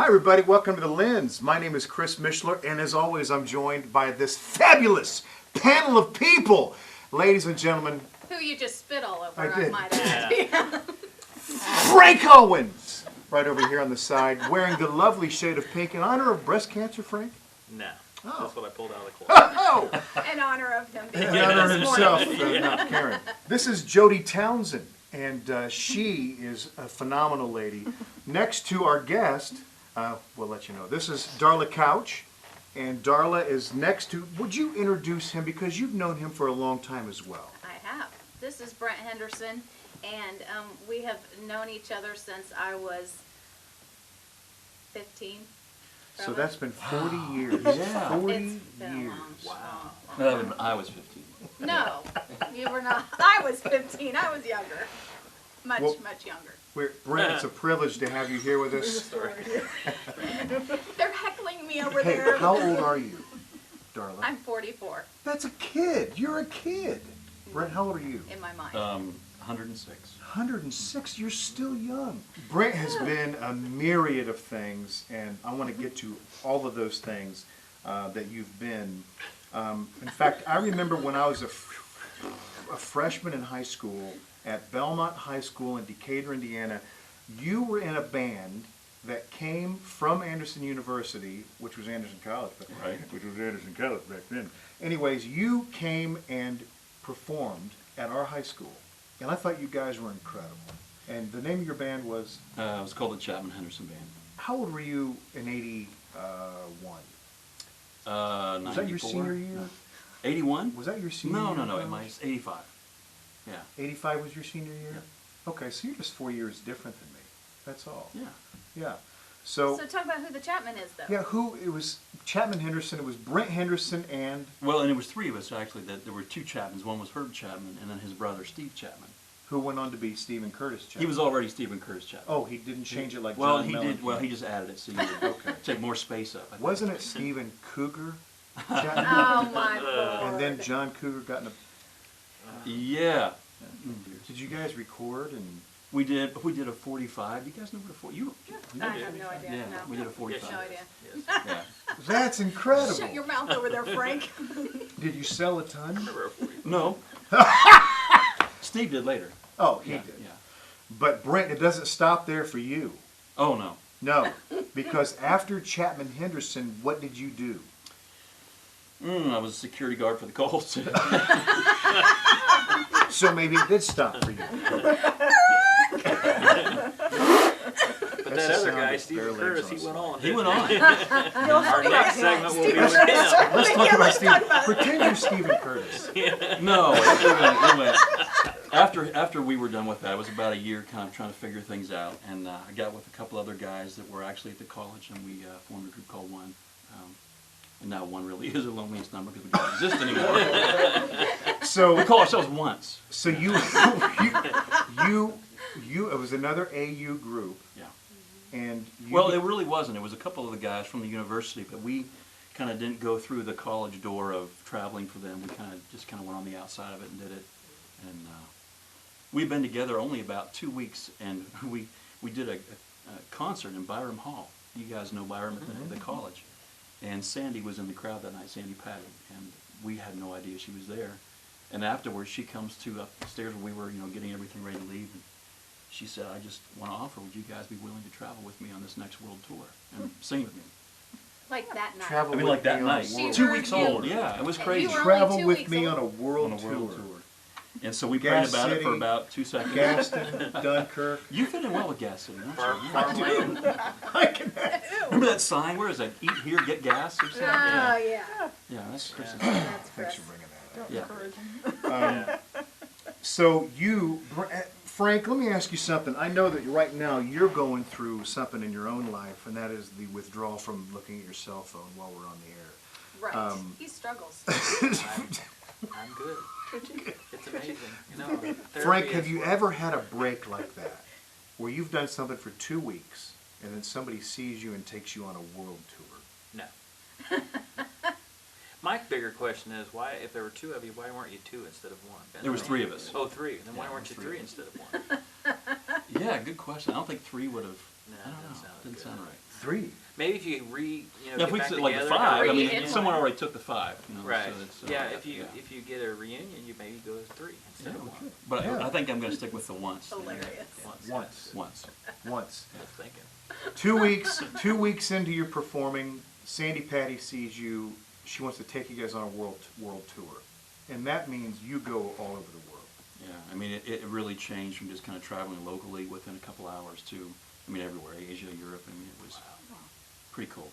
Hi everybody, welcome to The Lens. My name is Chris Mishler, and as always I'm joined by this fabulous panel of people. Ladies and gentlemen, who you just spit all over, I did. might add. Yeah. Frank Owens, right over here on the side, wearing the lovely shade of pink in honor of breast cancer, Frank? No, Oh. that's what I pulled out of the closet. Oh! In honor of him being In here honor of this himself, morning. not Karen. This is Jody Townsend, and she is a phenomenal lady. Next to our guest, we'll let you know. This is Darla Couch, and Darla is next to. Would you introduce him, because you've known him for a long time as well? I have. This is Brent Henderson, and we have known each other since I was 15. So probably. that's been 40 years. Yeah. 40 It's been years. a long. No, I was 15. No, you were not. I was 15. I was younger. Much younger. Brent, it's a privilege to have you here with us. They're heckling me over Hey, there. how old are you, Darla? I'm 44 That's a kid. You're a kid. Brent, how old are you? in my mind. 106. 106. You're still young. Brent has been a myriad of things, and I want to get to all of those things that you've been. In fact, I remember when I was a freshman in high school at Belmont High School in Decatur, Indiana, you were in a band that came from Anderson University, which was Anderson College, Right. which was Anderson College back then. Anyways, you came and performed at our high school, and I thought you guys were incredible. And the name of your band was? It was called the Chapman Henderson Band. How old were you in '81? Was that your 94? senior year? 81? Was that your senior No, year? no, no. It was 85. Yeah. 85 was your senior year? Yeah. Okay, so you're just 4 years different than me. That's all. Yeah. Yeah. So talk about who the Chapman is, though. yeah, it was Chapman Henderson, it was Brent Henderson and Well, and it was three of us, actually. There were two Chapmans. One was Herb Chapman, and then his brother, Steve Chapman. who went on to be Stephen Curtis Chapman. He was already Stephen Curtis Chapman. Oh, he didn't change it like Well, John he Mellencamp. did. Well, he just added it so you could Okay. take more space up. I think. Wasn't it Stephen Cougar Chapman? Oh, my Lord. And then John Cougar got in a... Yeah. Did you guys record and... We did a 45. Do you guys know what a 40? I have no idea. Yeah, No. we did a 45. No idea. Yes. Yeah. That's incredible. Shut your mouth over there, Frank. Did you sell a ton? Remember a 40. No. Steve did later. Oh, he Yeah, did. yeah. But Brent, it doesn't stop there for you. Oh, no. No, because after Chapman Henderson, what did you do? I was a security guard for the Colts. So maybe it did stop for you. But That's that the other sound guy, of Stephen bare Curtis, legs he on went on. He went on. Our next segment will be with him. Let's talk about Steve. Pretend you're Stephen Curtis. No, it went. After we were done with that, it was about a year kind of trying to figure things out, and I got with a couple other guys that were actually at the college, and we formed a group called One. And now One really is the loneliest number because we don't exist anymore. So We call ourselves Once. So you, it was another AU group, Yeah. and you, Well, it really wasn't. It was a couple of the guys from the university, but we kind of didn't go through the college door of traveling for them. We just kind of went on the outside of it and did it. And we've been together only about 2 weeks, and we did a concert in Byram Hall. You guys know Byram at the college. And Sandy was in the crowd that night, Sandy Patty, and we had no idea she was there. And afterwards, she comes upstairs when we were, getting everything ready to leave, and she said, "I just want to offer, would you guys be willing to travel with me on this next world tour and sing with me?" Like that night. travel I mean, with like that me on a night. world 2 heard weeks you. old, yeah, it was And crazy. you were only Travel 2 with weeks me old. on a world On a world tour. tour. And so we Gas prayed about it for City, about 2 seconds. Gaston, Dunkirk. You fit in well with Gas City, don't you? Farmland. I can. Remember that sign? Where is that? Eat here, get gas or something? Oh, yeah. Yeah, that's Chris's. That's Thanks Chris. for bringing that up. Yeah. So Frank, let me ask you something. I know that right now you're going through something in your own life, and that is the withdrawal from looking at your cell phone while we're on the air. Right. He struggles. I'm good. It's amazing. Therapy Frank, have is you work. ever had a break like that, where you've done something for 2 weeks, and then somebody sees you and takes you on a world tour? No. My bigger question is, why, if there were two of you, why weren't you two instead of one? There was 3 of us. Oh, three. Then why Yeah, weren't you three. three instead of one? Yeah, good question. I don't think 3 would have No, I it don't know. doesn't sound Didn't good. sound right. 3. Maybe if you Now, if get we back said like together, the 5, I mean, reunion. someone already took the 5. You know, Right. So it's, Yeah, if you get a reunion, you maybe go to 3 instead of 1. But Yeah. I think I'm going to stick with the once. Hilarious. Once. Once. Once. I was thinking. 2 weeks into your performing, Sandy Patty sees you. She wants to take you guys on a world tour, and that means you go all over the world. Yeah, I mean, it really changed from just kind of traveling locally within a couple hours to, I mean, everywhere, Asia, Europe. I mean, it was pretty cool.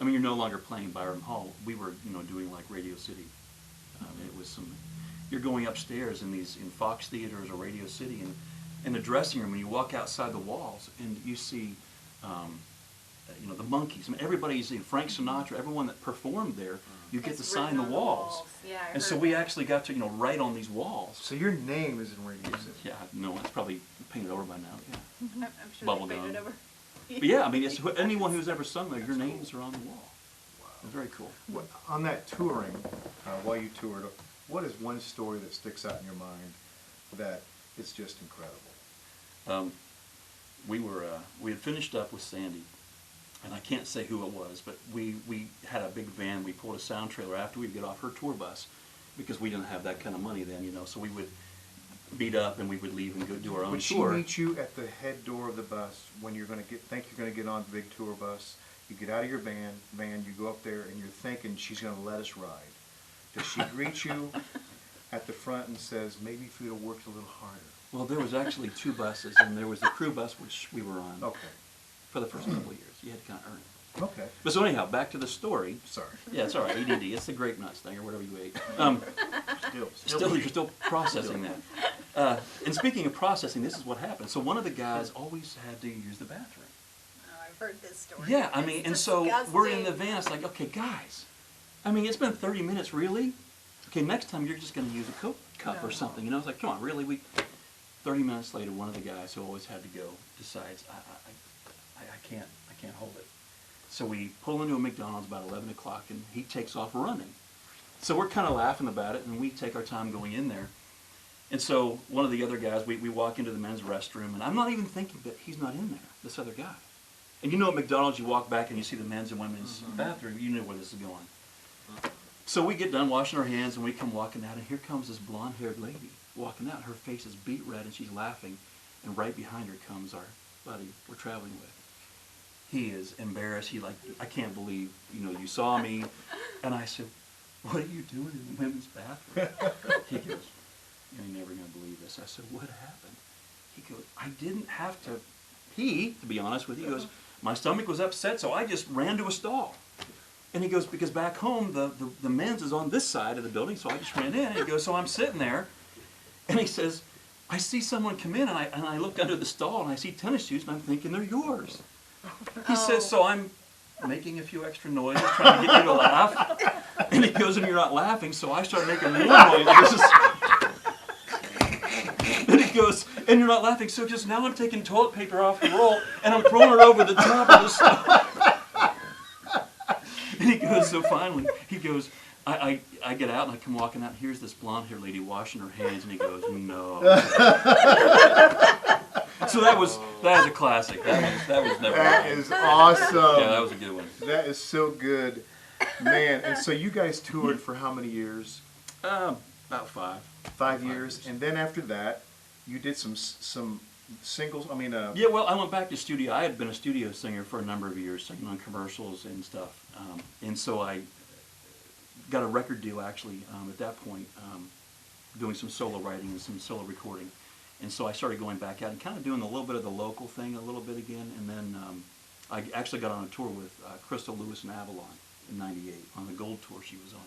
I mean, you're no longer playing Byram Hall. We were, doing like Radio City. It was you're going upstairs in Fox Theaters or Radio City, and in the dressing room, when you walk outside the walls and you see, the Monkees. I mean, everybody's, Frank Sinatra, everyone that performed there, you get to It's sign written the on the walls. walls. Yeah, I And so heard we that. actually got to, write on these walls. So your name is in Radio City. Yeah, no, it's probably painted over by now, yeah. I'm sure Bubble they painted gum. over. But yeah, I mean, it's anyone who's ever sung there, your names are on the wall. It's very cool. On that touring, while you toured, what is one story that sticks out in your mind that is just incredible? We had finished up with Sandy, and I can't say who it was, but we had a big van. We pulled a sound trailer after we'd get off her tour bus, because we didn't have that kind of money then, so we would beat up and we would leave and go do our own Would she tour. meet you at the head door of the bus when you're going to think you're going to get on the big tour bus? You get out of your van, you go up there, and you're thinking she's going to let us ride. Does she greet you at the front and says, maybe if you'd have worked a little harder? Well, there was actually 2 buses, and there was the crew bus, which we were on Okay. for the first couple of years. You had to kind of earn it. Okay. But so anyhow, back to the story. Sorry. Yeah, it's all right. ADD. It's the grape nuts thing or whatever you ate. Still, you're still processing that. And speaking of processing, this is what happened. So one of the guys always had to use the bathroom. Oh, I've heard this story. Yeah, I mean, It's and so we're in the disgusting. van. It's like, okay, guys. I mean, it's been 30 minutes, really? Okay, next time you're just going to use a Coke cup or No. something. It's like, come on, really? 30 minutes later, one of the guys who always had to go decides, I can't hold it. So we pull into a McDonald's about 11 o'clock, and he takes off running. So we're kind of laughing about it, and we take our time going in there. And so one of the other guys, we walk into the men's restroom, and I'm not even thinking that he's not in there, this other guy. And at McDonald's, you walk back and you see the men's and women's bathroom. You know where this is going. So we get done washing our hands, and we come walking out, and here comes this blonde-haired lady walking out. Her face is beet red, and she's laughing. And right behind her comes our buddy we're traveling with. He is embarrassed. I can't believe, you saw me. And I said, what are you doing in the women's bathroom? He goes, you're never going to believe this. I said, what happened? He goes, I didn't have to pee, to be honest with you. He goes, my stomach was upset, so I just ran to a stall. And he goes, because back home, the men's is on this side of the building, so I just ran in. And he goes, so I'm sitting there, and he says, I see someone come in, and I look under the stall, and I see tennis shoes, and I'm thinking they're yours. He says, so I'm making a few extra noises, trying to get you to laugh. And he goes, and you're not laughing, so I start making more noises. And he goes, and you're not laughing, so just now I'm taking toilet paper off the roll, and I'm throwing it over the top of the stall. And he goes, so finally, he goes, I get out and I come walking out, and here's this blonde-haired lady washing her hands, and he goes, no. So that was a classic. That was never. That is awesome. Yeah, that was a good one. That is so good. Man, and so you guys toured for how many years? About 5. 5 years. And then after that, you did some singles. Yeah, well, I went back to studio. I had been a studio singer for a number of years, singing on commercials and stuff. And so I got a record deal, actually, at that point, doing some solo writing and some solo recording. And so I started going back out and kind of doing a little bit of the local thing a little bit again. And then I actually got on a tour with Crystal Lewis and Avalon in '98 on the Gold Tour she was on.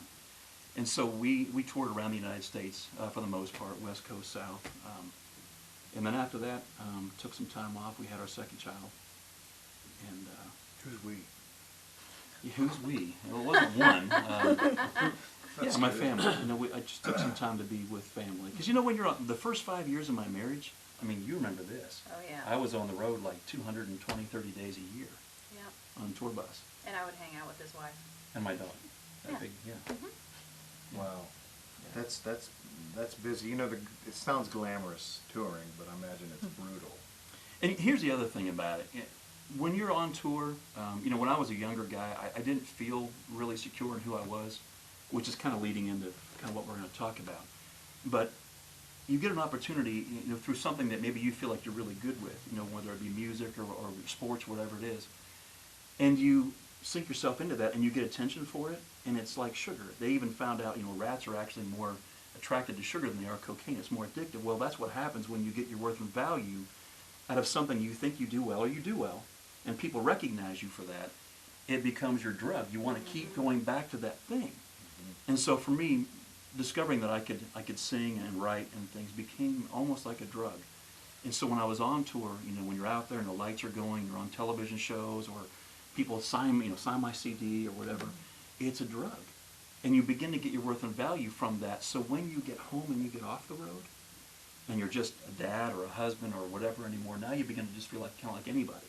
And so we toured around the United States for the most part, West Coast, South. And then after that, took some time off. We had our second child. And Who's we? yeah, who's we? Well, it wasn't one. Yeah, my family. I just took some time to be with family. Because when you're on the first 5 years of my marriage, you remember this. Oh, yeah. I was on the road like 220, 30 days a year Yeah. on a tour bus. And I would hang out with his wife. And my dog. That Yeah. big, yeah. Mm-hmm. Wow. That's busy. It sounds glamorous touring, but I imagine it's brutal. And here's the other thing about it. When you're on tour, when I was a younger guy, I didn't feel really secure in who I was, which is kind of leading into kind of what we're going to talk about. But you get an opportunity, through something that maybe you feel like you're really good with, whether it be music or sports, whatever it is, and you sink yourself into that and you get attention for it, and it's like sugar. They even found out, rats are actually more attracted to sugar than they are cocaine. It's more addictive. Well, that's what happens when you get your worth and value out of something you think you do well or you do well, and people recognize you for that. It becomes your drug. You want to keep going back to that thing. And so for me, discovering that I could sing and write and things became almost like a drug. And so when I was on tour, when you're out there and the lights are going, you're on television shows, or people sign my CD or whatever, it's a drug. And you begin to get your worth and value from that. So when you get home and you get off the road, and you're just a dad or a husband or whatever anymore, now you begin to just feel like kind of like anybody.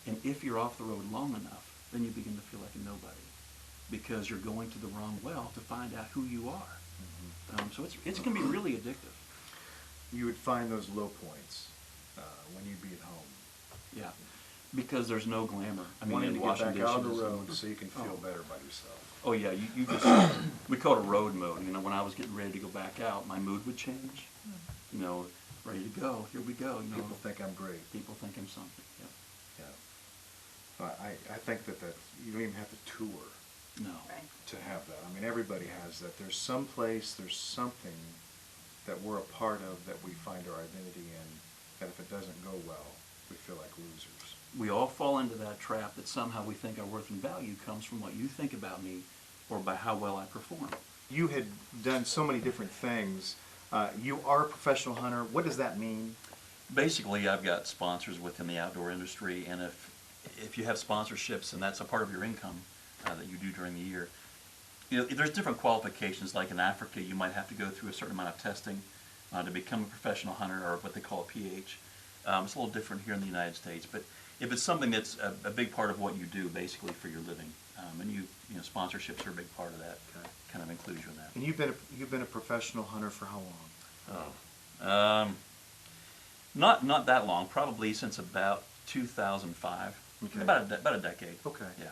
And if you're off the road long enough, then you begin to feel like a nobody, because you're going to the wrong well to find out who you are. So it's going to be really addictive. You would find those low points when you'd be at home. Yeah, because there's no glamour. Wanting to get back out on the dishes road so you can feel better about yourself. Oh yeah, you just, we call it a road mode. When I was getting ready to go back out, my mood would change. Ready to go, here we go. People think I'm great. People think I'm something, yeah. Yeah. I think that you don't even have to tour No. Right. to have that. Everybody has that. There's some place, there's something that we're a part of that we find our identity in, that if it doesn't go well, we feel like losers. We all fall into that trap that somehow we think our worth and value comes from what you think about me or by how well I perform. You had done so many different things. You are a professional hunter. What does that mean? Basically, I've got sponsors within the outdoor industry, and if you have sponsorships and that's a part of your income that you do during the year, there's different qualifications. Like in Africa, you might have to go through a certain amount of testing to become a professional hunter, or what they call a PH. It's a little different here in the United States, but if it's something that's a big part of what you do, basically for your living, and sponsorships are a big part of that. Okay. Kind of includes you in that. And you've been a professional hunter for how long? Not that long. Probably since about 2005. Okay. About a decade. Okay. Yeah.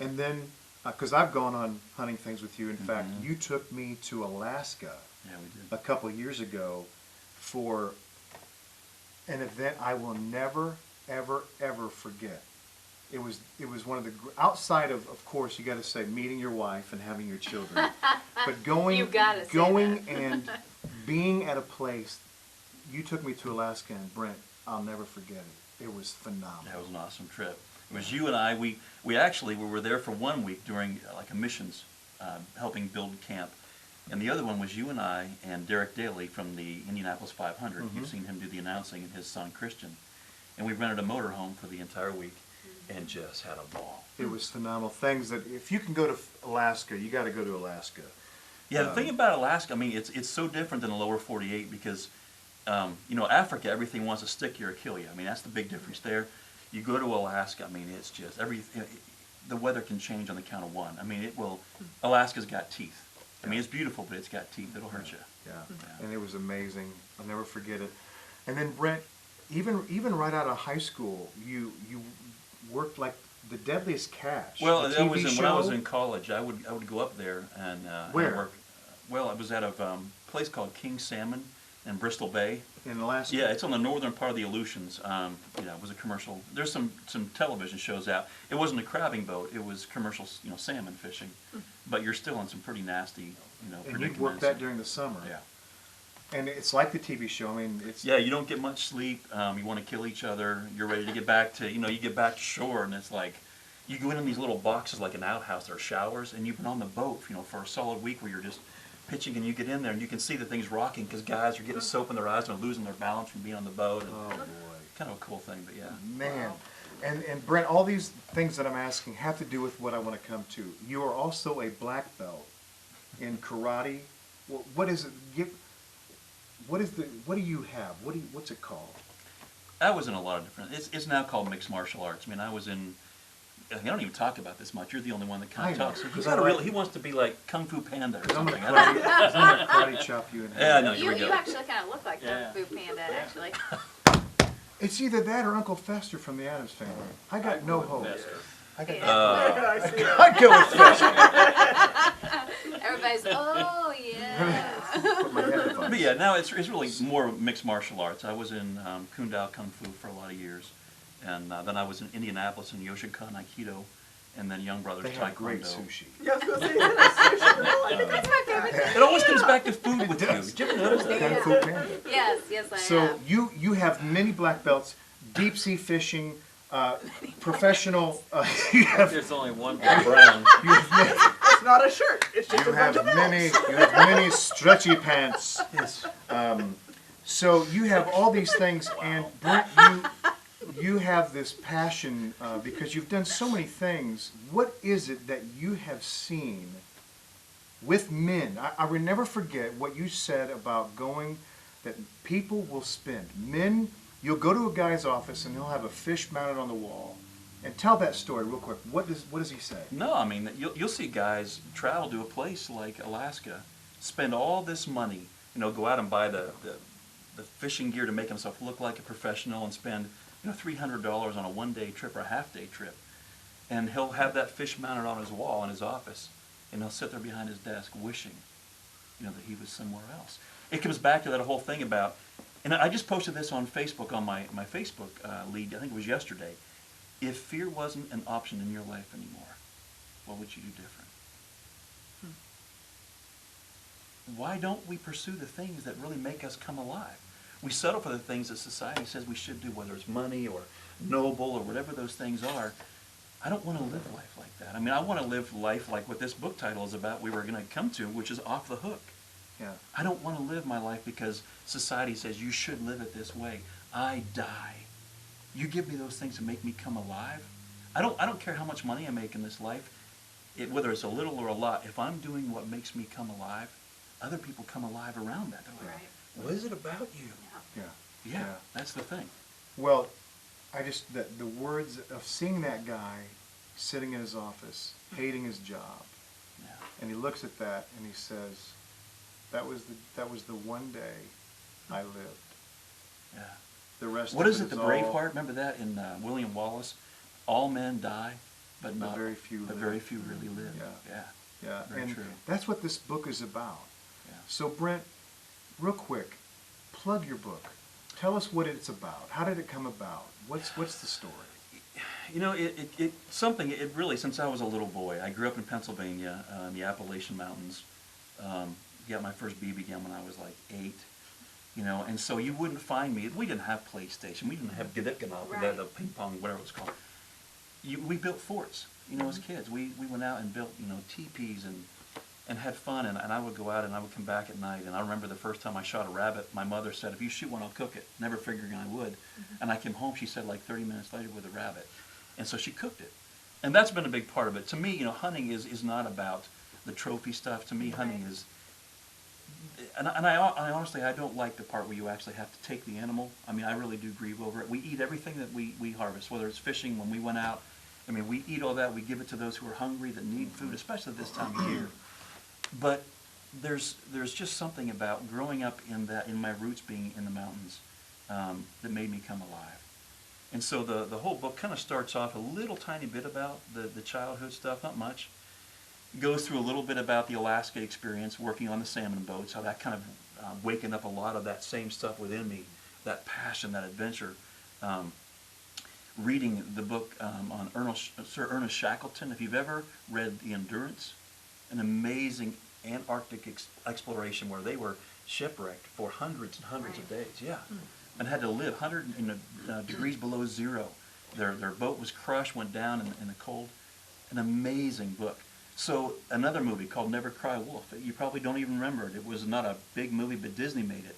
And then, because I've gone on hunting things with you. In fact, you took me to Alaska. Yeah, we did. A couple years ago for an event I will never, ever, ever forget. It was one of the, outside of course, you got to say meeting your wife and having your children, but going and being at a place. You took me to Alaska, and Brent, I'll never forget it. It was phenomenal. That was an awesome trip. It was you and I. We were there for 1 week during like a missions, helping build camp, and the other one was you and I and Derek Daly from the Indianapolis 500. You've seen him do the announcing, and his son Christian, and we rented a motorhome for the entire week. And just had a ball. It was phenomenal. Things that, if you can go to Alaska, you got to go to Alaska. Yeah, the thing about Alaska, it's so different than the lower 48 because, Africa, everything wants to stick you or kill you. That's the big difference there. You go to Alaska, it's just the weather can change on the count of one. Alaska's got teeth. It's beautiful, but it's got teeth that'll hurt you. Yeah. And it was amazing. I'll never forget it. And then Brent, even right out of high school, you worked like The Deadliest Catch. Well, that was when I was in college. I would go up there and where? work. Well, I was at a place called King Salmon in Bristol Bay. In Alaska. Yeah, it's on the northern part of the Aleutians. It was a commercial. There's some television shows out. It wasn't a crabbing boat. It was commercial, salmon fishing. But you're still in some pretty nasty, And you worked that during the summer. Yeah. And it's like the TV show. It's yeah. You don't get much sleep. You want to kill each other. You're ready to get back to you get back to shore, and it's like you go in these little boxes like an outhouse. There are showers, and you've been on the boat, for a solid week where you're just pitching, and you get in there and you can see the things rocking because guys are getting soap in their eyes and losing their balance from being on the boat. And oh boy, kind of a cool thing, but yeah. Man, and Brent, all these things that I'm asking have to do with what I want to come to. You are also a black belt in karate. What is it? What do you have? What's it called? I was in a lot of different. It's now called mixed martial arts. I was in. I don't even talk about this much. You're the only one that kind of talks. He wants to be like Kung Fu Panda or something. I'm gonna karate chop you in half. Yeah, no, here we You go. actually kind of look like Kung Fu Panda, actually. It's either that or Uncle Fester from the Addams Family. I got no hope. Fester. I got Yeah. I'd go with Fester. Everybody's, oh, yeah. Put my head above. But yeah, now it's really more mixed martial arts. I was in Kundao Kung Fu for a lot of years, and then I was in Indianapolis in Yoshinkan Aikido, and then Young Brothers They have great Taekwondo. sushi. Yeah, I was going to say, yeah, That's my favorite thing. It always comes back to food with you. does. Did you ever notice that? Kung Fu Panda. Yes, I So have. you have many black belts, deep sea fishing, professional. You have There's only one brown. it's not a shirt. It's just a bunch of many stretchy pants. Yes. So you have all these things, and Brent, you have this passion because you've done so many things. What is it that you have seen with men? I will never forget what you said about going, that people will spend. Men, you'll go to a guy's office and he'll have a fish mounted on the wall. And tell that story real quick. What does he say? No, I mean, you'll see guys travel to a place like Alaska, spend all this money, go out and buy the fishing gear to make himself look like a professional and spend $300 on a one-day trip or a half-day trip. And he'll have that fish mounted on his wall in his office, and he'll sit there behind his desk wishing, that he was somewhere else. It comes back to that whole thing about, and I just posted this on Facebook, on my Facebook lead, I think it was yesterday. If fear wasn't an option in your life anymore, what would you do different? Why don't we pursue the things that really make us come alive? We settle for the things that society says we should do, whether it's money or noble or whatever those things are. I don't want to live life like that. I mean, I want to live life like what this book title is about, we were going to come to, which is Off the Hook. Yeah. I don't want to live my life because society says you should live it this way. I die. You give me those things to make me come alive. I don't care how much money I make in this life, whether it's a little or a lot. If I'm doing what makes me come alive, other people come alive around that. They're like, Right. what is it about you? Yeah. Yeah, that's the thing. Well, the words of seeing that guy sitting in his office, hating his job, Yeah. and he looks at that and he says, "That was the one day I lived. Yeah. The rest What of is it it, the all- Braveheart? Remember that in William Wallace? All men die, but not very few But live. very few really live. Yeah. Yeah. Yeah, Very and true. that's what this book is about. Yeah. So Brent, real quick, plug your book. Tell us what it's about. How did it come about? What's the story? It really, since I was a little boy, I grew up in Pennsylvania, in the Appalachian Mountains. Got my first BB gun when I was like 8. And so you wouldn't find me. We didn't have PlayStation. We didn't have the Right. ping pong, whatever it was called. We built forts. As kids, we went out and built teepees and had fun. And I would go out and I would come back at night. And I remember the first time I shot a rabbit. My mother said, "If you shoot one, I'll cook it." Never figuring I would. And I came home. She said like 30 minutes later with a rabbit, and so she cooked it. And that's been a big part of it. To me, hunting is not about the trophy stuff. To me, hunting is. And I honestly, I don't like the part where you actually have to take the animal. I mean, I really do grieve over it. We eat everything that we harvest, whether it's fishing, when we went out. I mean, we eat all that. We give it to those who are hungry, that need food, especially this time of year. But there's just something about growing up in my roots being in the mountains that made me come alive. And so the whole book kind of starts off a little tiny bit about the childhood stuff, not much. Goes through a little bit about the Alaska experience, working on the salmon boats, how that kind of wakened up a lot of that same stuff within me, that passion, that adventure. Reading the book on Sir Ernest Shackleton. If you've ever read The Endurance, an amazing Antarctic exploration where they were shipwrecked for hundreds and hundreds of days, and had to live 100 degrees below zero. Their boat was crushed, went down in the cold. An amazing book. So another movie called Never Cry Wolf. You probably don't even remember it. It was not a big movie, but Disney made it,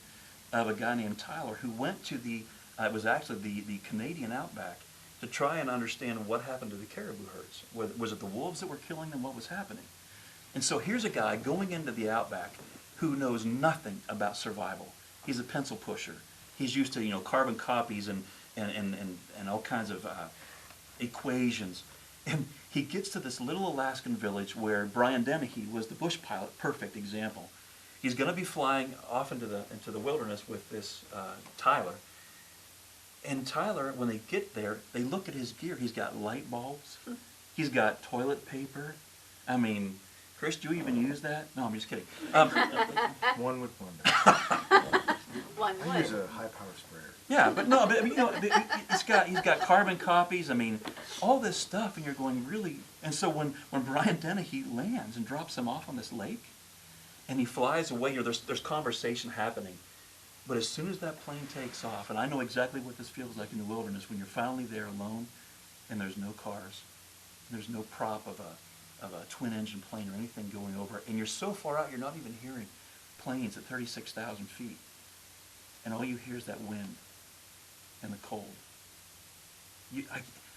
of a guy named Tyler who went to it was actually the Canadian outback, to try and understand what happened to the caribou herds. Was it the wolves that were killing them? What was happening? And so here's a guy going into the outback who knows nothing about survival. He's a pencil pusher. He's used to carbon copies and all kinds of equations. And he gets to this little Alaskan village where Brian Dennehy was the bush pilot, perfect example. He's going to be flying off into the wilderness with this Tyler. And Tyler, when they get there, they look at his gear. He's got light bulbs. He's got toilet paper. I mean, Chris, do you even use that? No, I'm just kidding. One would wonder. One I use would. a high-power sprayer. Yeah, but no, but I mean, you know, he's got carbon copies. I mean, all this stuff, and you're going really. And so when Brian Dennehy lands and drops him off on this lake, and he flies away, you know, there's conversation happening. But as soon as that plane takes off, and I know exactly what this feels like in the wilderness when you're finally there alone, and there's no cars, there's no prop of a twin-engine plane or anything going over, and you're so far out you're not even hearing planes at 36,000 feet, and all you hear is that wind and the cold.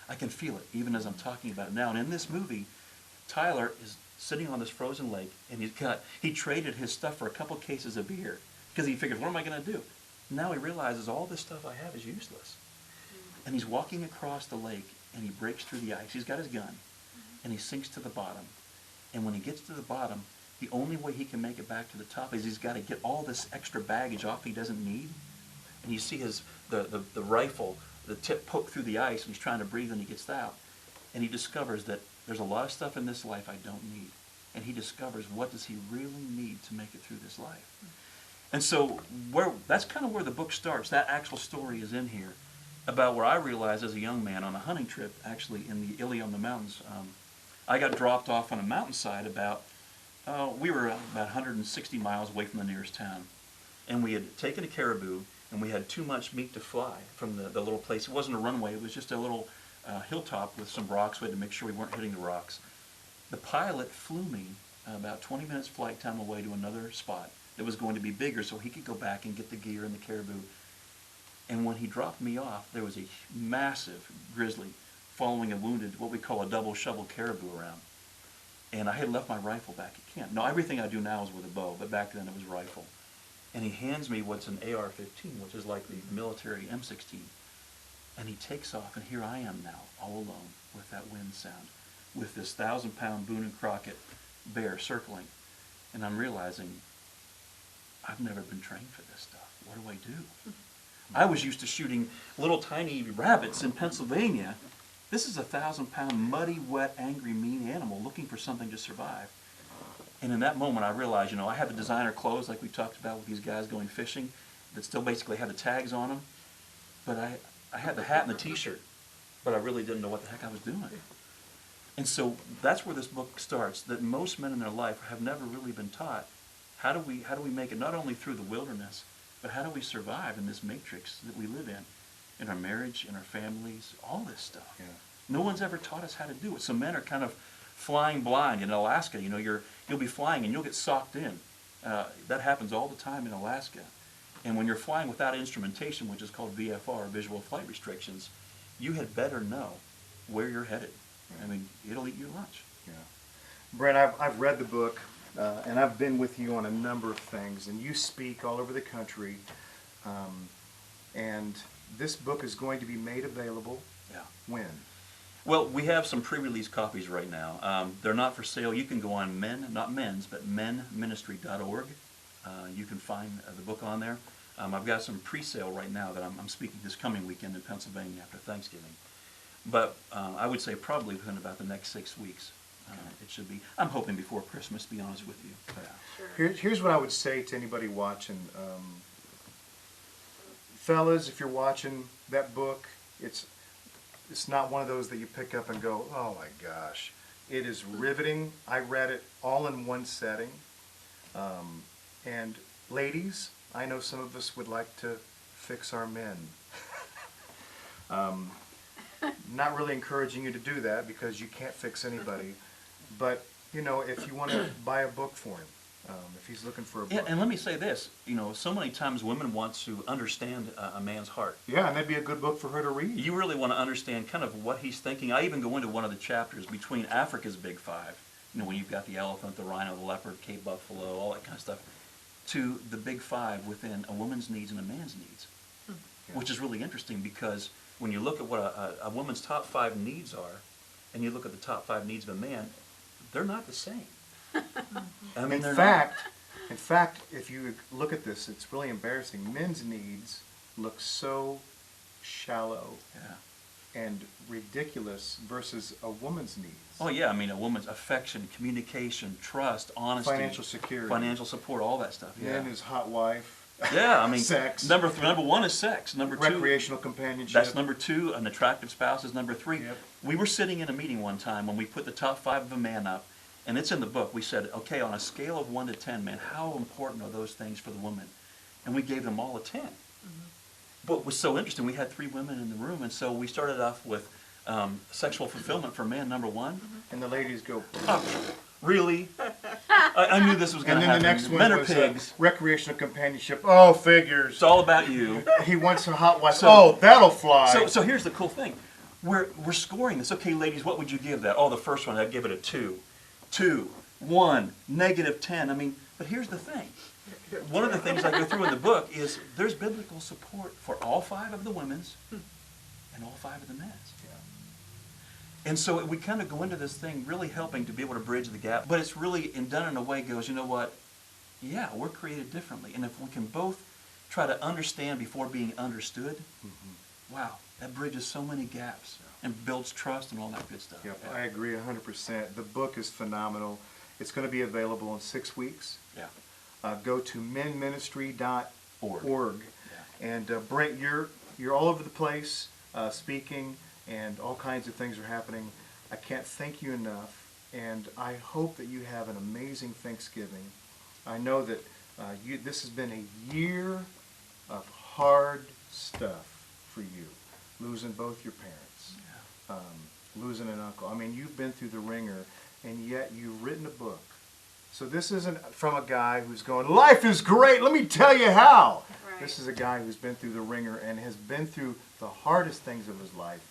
I can feel it even as I'm talking about it now. And in this movie, Tyler is sitting on this frozen lake, and he traded his stuff for a couple cases of beer because he figures, what am I going to do? Now he realizes all this stuff I have is useless. And he's walking across the lake, and he breaks through the ice. He's got his gun, and he sinks to the bottom. And when he gets to the bottom, the only way he can make it back to the top is he's got to get all this extra baggage off he doesn't need. And you see the rifle, the tip poke through the ice, and he's trying to breathe, and he gets out. And he discovers that there's a lot of stuff in this life I don't need. And he discovers what does he really need to make it through this life. And so that's kind of where the book starts. That actual story is in here about where I realized as a young man on a hunting trip, actually in the Iliamna Mountains. I got dropped off on a mountainside we were about 160 miles away from the nearest town. And we had taken a caribou, and we had too much meat to fly from the little place. It wasn't a runway. It was just a little hilltop with some rocks. We had to make sure we weren't hitting the rocks. The pilot flew me about 20 minutes flight time away to another spot that was going to be bigger so he could go back and get the gear and the caribou. And when he dropped me off, there was a massive grizzly following a wounded, what we call a double shovel caribou around. And I had left my rifle back at camp. Now, everything I do now is with a bow, but back then it was rifle. And he hands me what's an AR-15, which is like the military M16. And he takes off, and here I am now, all alone, with that wind sound, with this 1,000-pound Boone and Crockett bear circling. And I'm realizing, I've never been trained for this stuff. What do I do? I was used to shooting little tiny rabbits in Pennsylvania. This is a 1,000-pound, muddy, wet, angry, mean animal looking for something to survive. And in that moment, I realized, you know, I had the designer clothes like we talked about with these guys going fishing that still basically had the tags on them. But I had the hat and the T-shirt, but I really didn't know what the heck I was doing. And so that's where this book starts, that most men in their life have never really been taught how do we make it not only through the wilderness, but how do we survive in this matrix that we live in our marriage, in our families, all this stuff. Yeah. No one's ever taught us how to do it. So men are kind of flying blind. In Alaska, you know, you'll be flying and you'll get socked in. That happens all the time in Alaska. And when you're flying without instrumentation, which is called VFR, visual flight restrictions, you had better know where you're headed. I mean, it'll eat your lunch. Yeah. Brent, I've read the book, and I've been with you on a number of things, and you speak all over the country, and this book is going to be made available. Yeah. When? Well, we have some pre-release copies right now. They're not for sale. You can go on menministry.org. You can find the book on there. I've got some pre-sale right now that I'm speaking this coming weekend in Pennsylvania after Thanksgiving. But I would say probably within about the next 6 weeks. It should be. I'm hoping before Christmas, to be honest with you. Sure. Here's what I would say to anybody watching. Fellas, if you're watching that book, it's not one of those that you pick up and go, oh my gosh. It is riveting. I read it all in one setting. And ladies, I know some of us would like to fix our men. Not really encouraging you to do that because you can't fix anybody. But, you know, if you want to buy a book for him, if he's looking for a book. Yeah, and let me say this. You know, so many times women want to understand a man's heart. Yeah, and that'd be a good book for her to read. You really want to understand kind of what he's thinking. I even go into one of the chapters between Africa's Big Five, you know, when you've got the elephant, the rhino, the leopard, Cape buffalo, all that kind of stuff, to the Big Five within a woman's needs and a man's needs, which is really interesting because when you look at what a woman's top 5 needs are, and you look at the top 5 needs of a man, they're not the same. I mean, in fact, if you look at this, it's really embarrassing. Men's needs look so shallow Yeah. and ridiculous versus a woman's needs. Oh yeah, I mean a woman's affection, communication, trust, honesty, Financial security. financial support, all that stuff. Yeah. Then his hot wife. Yeah, I mean, Sex. Number one is sex. Number two, Recreational companionship. that's number two. An attractive spouse is number three. Yep. We were sitting in a meeting one time when we put the top 5 of a man up, and it's in the book. We said, okay, on a scale of 1 to 10, man, how important are those things for the woman? And we gave them all a 10. What was so interesting, we had 3 women in the room, and so we started off with sexual fulfillment for man, number 1. And the ladies go. Oh, really? I knew this was going And to then happen. the next one Men are was pigs. recreational companionship. Oh, figures. It's all about you. He wants a hot wife. So- Oh, that'll fly. So here's the cool thing. We're scoring this. Okay, ladies, what would you give that? Oh, the first one, I'd give it a 2. 2, 1, -10. I mean, but here's the thing. One of the things I go through in the book is there's biblical support for all 5 of the women's and all 5 of the men's. And so we kind of go into this thing really helping to be able to bridge the gap, but it's really done in a way goes, you know what? Yeah, we're created differently. And if we can both try to understand before being understood, wow, that bridges so many gaps and builds trust and all that good stuff. Yep, I agree 100%. The book is phenomenal. It's going to be available in 6 weeks. Yeah. Go to menministry.org. Org. And Brent, you're all over the place speaking, and all kinds of things are happening. I can't thank you enough, and I hope that you have an amazing Thanksgiving. I know that this has been a year of hard stuff for you, losing both your parents, losing an uncle. I mean, you've been through the ringer, and yet you've written a book. So this isn't from a guy who's going, life is great, let me tell you how. Right. This is a guy who's been through the ringer and has been through the hardest things of his life,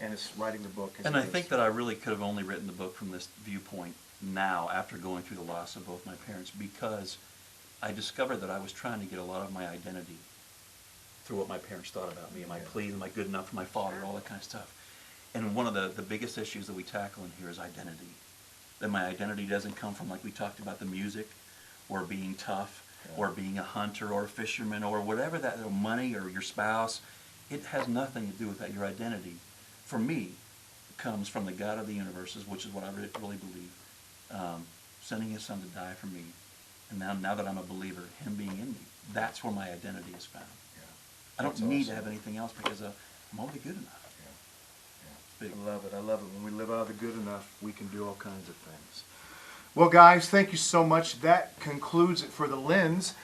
and is writing the book. And I think that I really could have only written the book from this viewpoint now after going through the loss of both my parents, because I discovered that I was trying to get a lot of my identity through what my parents thought about me. Am I pleased? Am I good enough for my father? All that kind of stuff. And one of the biggest issues that we tackle in here is identity. That my identity doesn't come from, like we talked about, the music or being tough or being a hunter or a fisherman or whatever that, or money or your spouse. It has nothing to do with that. Your identity, for me, comes from the God of the universes, which is what I really believe, sending his son to die for me. And now that I'm a believer, him being in me, that's where my identity is found. I don't need to have anything else because I'm already good enough. Big. I love it. I love it. When we live out of the good enough, we can do all kinds of things. Well, guys, thank you so much. That concludes it for the Lens.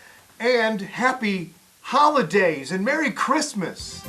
And happy holidays and Merry Christmas.